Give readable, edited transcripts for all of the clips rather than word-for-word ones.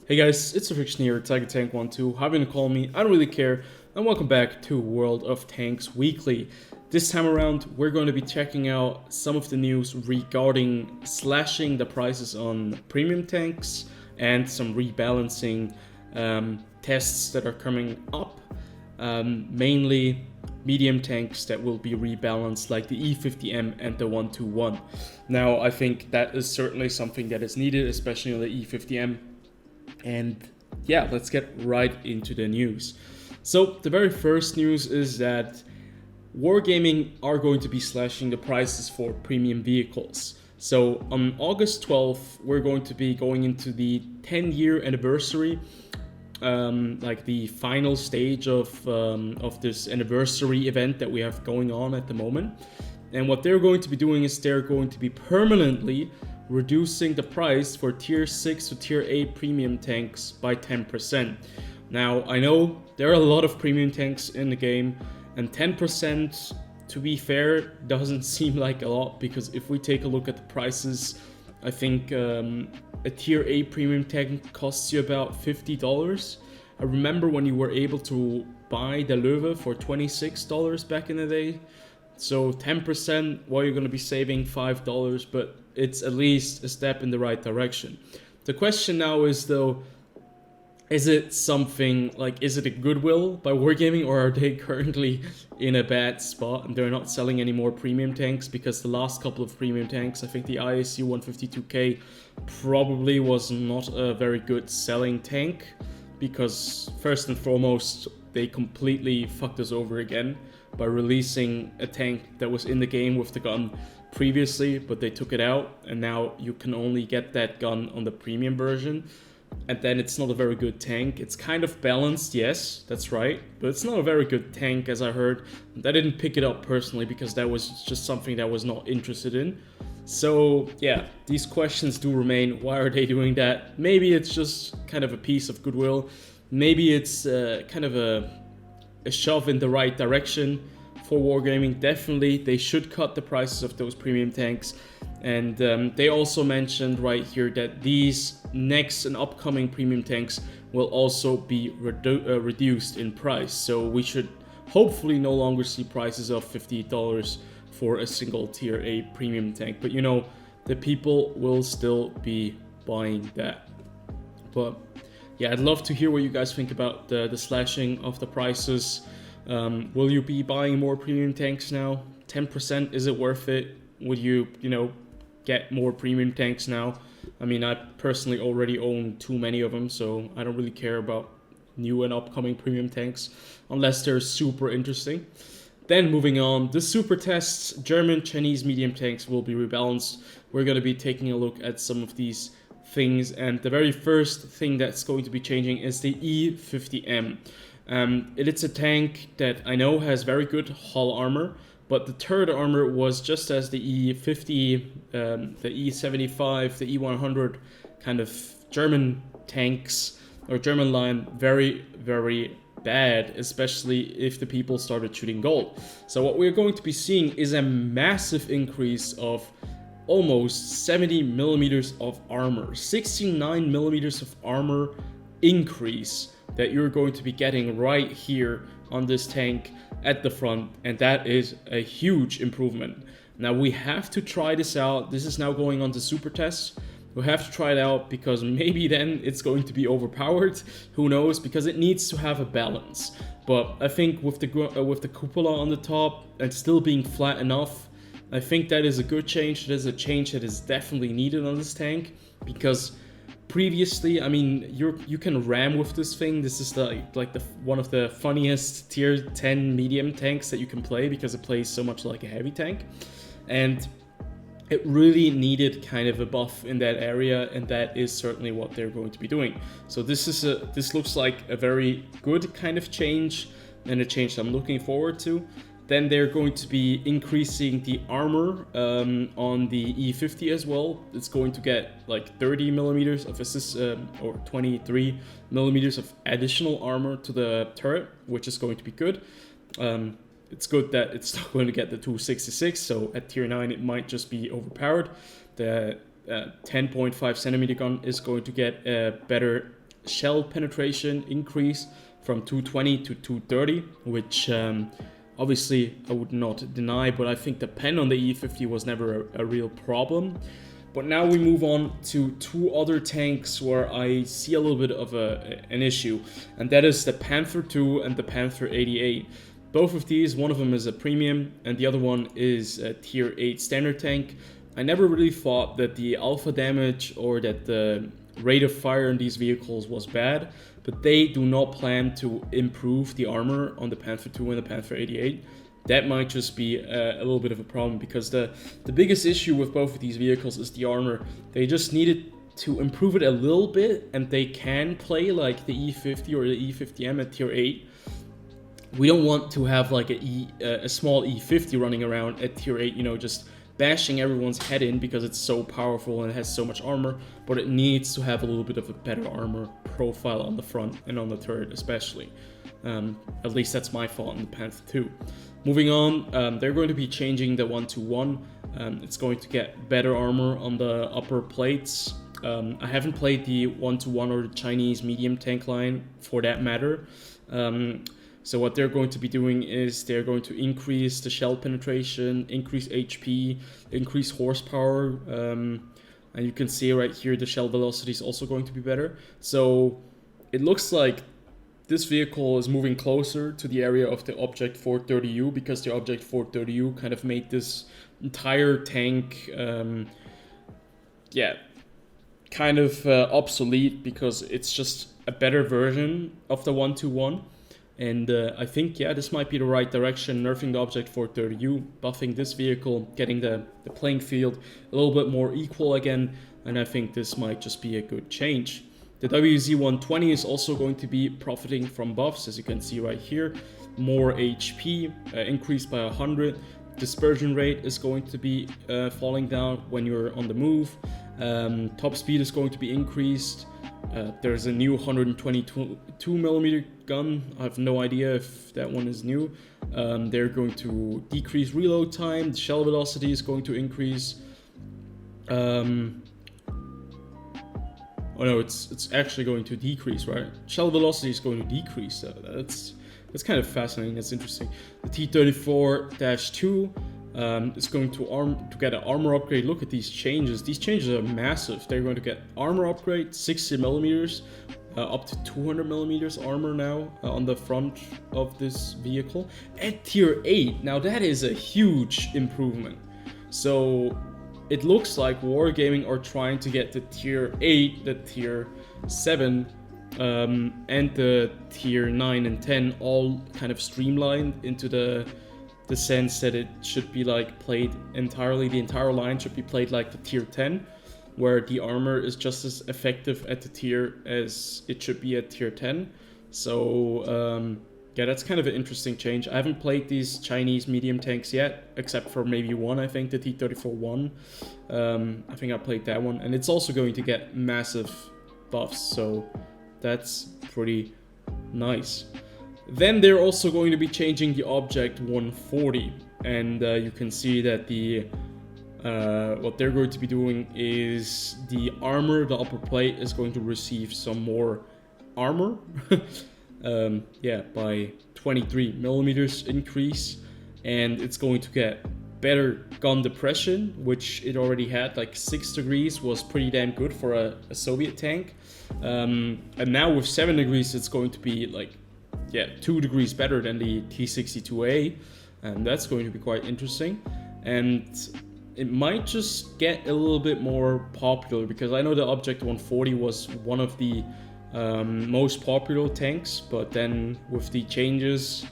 Hey guys, it's TheFrXion here, Tiger Tank 12, however you call me, I don't really care, and welcome back to World of Tanks Weekly. This time around, we're going to be checking out some of the news regarding slashing the prices on premium tanks and some rebalancing tests that are coming up, mainly medium tanks that will be rebalanced like the E50M and the 121. Now, I think that is certainly something that is needed, especially on the E50M. And yeah, let's get right into the news. So the very first news is that Wargaming are going to be slashing the prices for premium vehicles. So on August 12th, we're going to be going into the 10-year anniversary, like the final stage of this anniversary event that we have going on at the moment. And what they're going to be doing is they're going to be permanently reducing the price for tier 6 to tier 8 premium tanks by 10%. Now, I know there are a lot of premium tanks in the game, and 10%, to be fair, doesn't seem like a lot, because if we take a look at the prices, I think a tier 8 premium tank costs you about $50. I remember when you were able to buy the Löwe for $26 back in the day. So 10%, well, you're going to be saving $5, but it's at least a step in the right direction. The question now is, though, is it something like, is it a goodwill by Wargaming, or are they currently in a bad spot and they're not selling any more premium tanks? Because the last couple of premium tanks, I think the ISU 152K probably was not a very good selling tank, because first and foremost, they completely fucked us over again by releasing a tank that was in the game with the gun previously, but they took it out, and now you can only get that gun on the premium version. And then it's not a very good tank. It's kind of balanced, yes, that's right, but it's not a very good tank, as I heard. I didn't pick it up personally because that was just something that I was not interested in. So yeah, these questions do remain. Why are they doing that? Maybe it's just kind of a piece of goodwill. Maybe it's kind of a shove in the right direction for Wargaming. Definitely, they should cut the prices of those premium tanks. And they also mentioned right here that these next and upcoming premium tanks will also be reduced in price. So we should hopefully no longer see prices of $50 for a single tier 8 premium tank. But you know, the people will still be buying that. But yeah, I'd love to hear what you guys think about the slashing of the prices. Will you be buying more premium tanks now? 10%, is it worth it? Would you get more premium tanks now? I mean, I personally already own too many of them, so I don't really care about new and upcoming premium tanks unless they're super interesting. Then moving on, the super tests, German, Chinese medium tanks will be rebalanced. We're going to be taking a look at some of these things, and the very first thing that's going to be changing is the E50M. It's a tank that I know has very good hull armor, but the turret armor was just as the E50, the E75, the E100 kind of German tanks or German line, very, very bad, especially if the people started shooting gold. So what we're going to be seeing is a massive increase of almost 70 millimeters of armor, 69 millimeters of armor increase that you're going to be getting right here on this tank at the front, and that is a huge improvement. Now we have to try this out. This is now going on to super tests. We'll have to try it out, because maybe then it's going to be overpowered. Who knows? Because it needs to have a balance. But I think with the cupola on the top and still being flat enough, I think that is a good change. That is a change that is definitely needed on this tank, because previously, I mean, you can ram with this thing. This is one of the funniest tier 10 medium tanks that you can play, because it plays so much like a heavy tank, and it really needed kind of a buff in that area, and that is certainly what they're going to be doing. So this looks like a very good kind of change, and a change I'm looking forward to. Then they're going to be increasing the armor on the E50 as well. It's going to get like 30 millimeters of assist, or 23 millimeters of additional armor to the turret, which is going to be good. It's good that it's not going to get the 266, so at tier 9 it might just be overpowered. The 10.5 centimeter gun is going to get a better shell penetration increase from 220 to 230, which obviously I would not deny, but I think the pen on the E50 was never a real problem. But now we move on to two other tanks where I see a little bit of an issue, and that is the Panther 2 and the Panther 88. Both of these, one of them is a premium and the other one is a tier 8 standard tank. I never really thought that the alpha damage or that the rate of fire in these vehicles was bad, but they do not plan to improve the armor on the Panther 2 and the Panther 88. That might just be a little bit of a problem, because the biggest issue with both of these vehicles is the armor. They just needed to improve it a little bit, and they can play like the E50 or the E50M at tier 8. We don't want to have like a small E50 running around at tier 8, you know, just bashing everyone's head in because it's so powerful and it has so much armor, but it needs to have a little bit of a better armor profile on the front and on the turret especially. At least that's my thought on the Panther 2. Moving on, they're going to be changing the 1-to-1. It's going to get better armor on the upper plates. I haven't played the 1-to-1 or the Chinese medium tank line for that matter. So what they're going to be doing is they're going to increase the shell penetration, increase HP, increase horsepower, and you can see right here the shell velocity is also going to be better. So it looks like this vehicle is moving closer to the area of the Object 430U, because the Object 430U kind of made this entire tank kind of obsolete, because it's just a better version of the 1-to-1. And I think, yeah, this might be the right direction, nerfing the Object 430U, buffing this vehicle, getting the playing field a little bit more equal again, and I think this might just be a good change. The WZ-120 is also going to be profiting from buffs, as you can see right here. More HP, increased by 100. Dispersion rate is going to be falling down when you're on the move. Top speed is going to be increased. There's a new 122mm gun. I have no idea if that one is new. They're going to decrease reload time. The shell velocity is going to increase. Oh no, it's actually going to decrease, right? Shell velocity is going to decrease. That's kind of fascinating. That's interesting. The T-34-2 is going to get an armor upgrade. Look at these changes. These changes are massive. They're going to get armor upgrade, 60mm, up to 200mm armor now on the front of this vehicle at tier 8. Now that is a huge improvement. So it looks like Wargaming are trying to get the tier 8, the tier 7, and the tier 9 and 10 all kind of streamlined into the sense that it should be like played entirely, the entire line should be played like the tier 10, where the armor is just as effective at the tier as it should be at tier 10. So yeah, that's kind of an interesting change. I haven't played these Chinese medium tanks yet, except for maybe one, I think, the T-34-1. I think I played that one, and it's also going to get massive buffs, so that's pretty nice. Then they're also going to be changing the Object 140, and you can see that the what they're going to be doing is the armor, the upper plate, is going to receive some more armor. Yeah, by 23mm increase, and it's going to get better gun depression, which it already had. Like 6 degrees was pretty damn good for a Soviet tank, and now with 7 degrees it's going to be like, yeah, 2 degrees better than the T-62A, and that's going to be quite interesting. And it might just get a little bit more popular, because I know the Object 140 was one of the most popular tanks, but then with the changes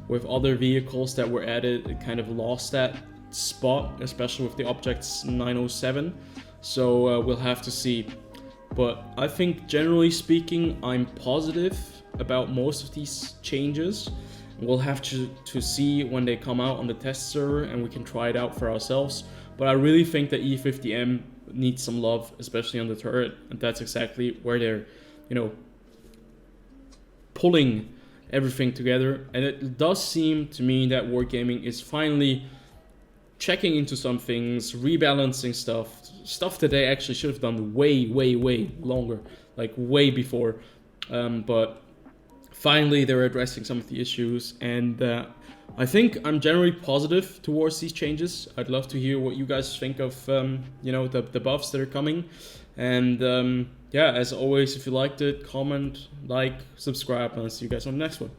with other vehicles that were added, it kind of lost that spot, especially with the Objects 907. So we'll have to see. But I think generally speaking, I'm positive about most of these changes. We'll have to see when they come out on the test server and we can try it out for ourselves. But I really think that E50M needs some love, especially on the turret, and that's exactly where they're, you know, pulling everything together. And it does seem to me that Wargaming is finally checking into some things, rebalancing stuff that they actually should have done way longer, like way before. but finally they're addressing some of the issues, and I think I'm generally positive towards these changes. I'd love to hear what you guys think of the buffs that are coming, and yeah, as always, if you liked it, comment, like, subscribe, and I'll see you guys on the next one.